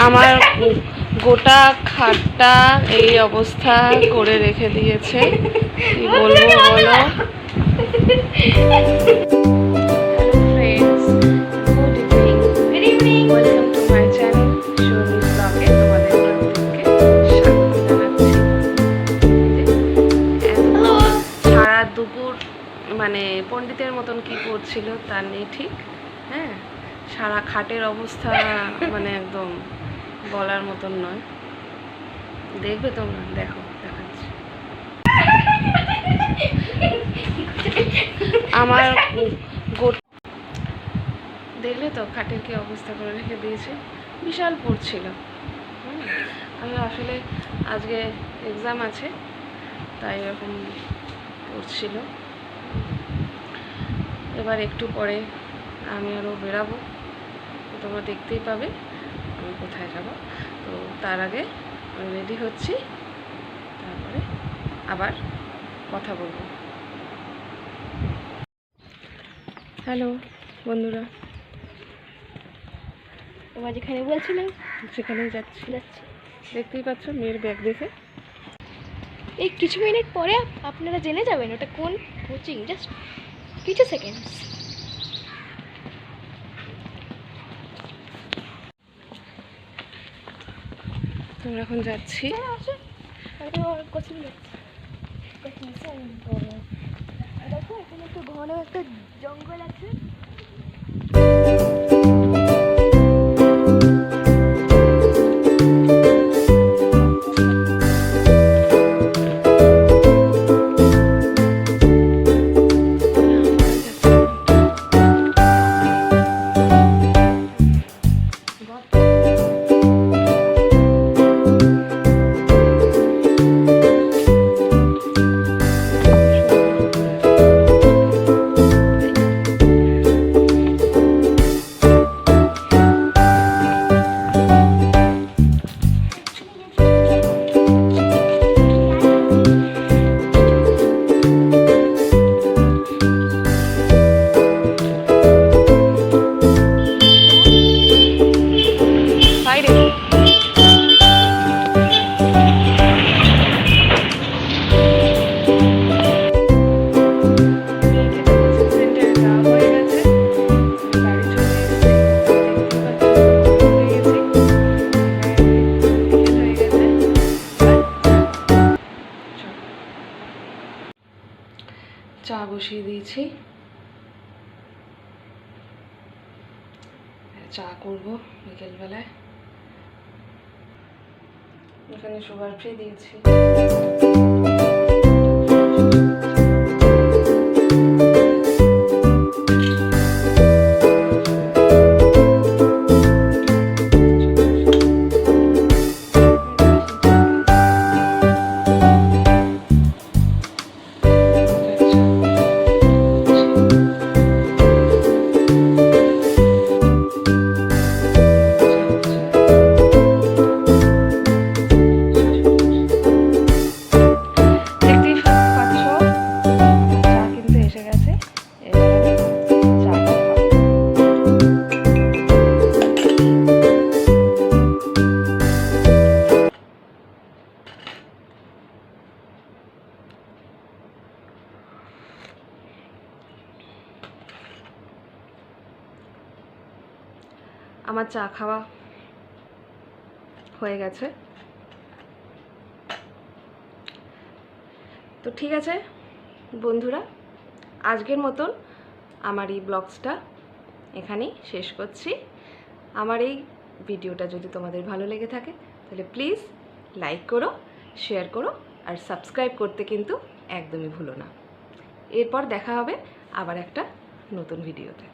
আমার গোটা খাটটা এই অবস্থা করে রেখে দিয়েছে, কি বলবো বলো। সারা দুপুর মানে পণ্ডিতের মতন কি করছিল তার নেই ঠিক। হ্যাঁ, সারা খাটের অবস্থা মানে একদম বলার মতন নয়। দেখবে তোমরা, দেখো দেখাচ্ছি। আমার দেখলে তো খাটের কি অবস্থা করে রেখে দিয়েছে, বিশাল পড়ছিল। আমি আসলে আজকে এক্সাম আছে তাই এরকম পড়ছিল। এবার একটু পরে আমি আরও বেরাবো, তোমরা দেখতেই পাবে আমি কোথায় যাব। তো তার আগে আমি রেডি হচ্ছি, তারপরে আবার কথা বলবো। হ্যালো বন্ধুরা, তোমার যেখানে বলছিলাম সেখানেই যাচ্ছি। দেখতেই পাচ্ছ মেয়ের ব্যাগ দেখে। এই কিছু মিনিট পরে আপনারা জেনে যাবেন ওটা কোন কোচিং, জাস্ট কিছু সেকেন্ডস। তোমরা এখন যাচ্ছি। দেখো এখানে একটু ঘন একটা জঙ্গল আছে। চা বসিয়ে দিয়েছি, চা করবো বিকেলবেলায়। এখানে সুগার ফ্রি দিয়েছি। আমার চা খাওয়া হয়ে গেছে। তো ঠিক আছে বন্ধুরা, আজকের মতন আমার এই ব্লগসটা এখানেই শেষ করছি। আমার এই ভিডিওটা যদি তোমাদের ভালো লেগে থাকে তাহলে প্লিজ লাইক করো, শেয়ার করো আর সাবস্ক্রাইব করতে কিন্তু একদমই ভুলো না। এরপর দেখা হবে আবার একটা নতুন ভিডিওতে।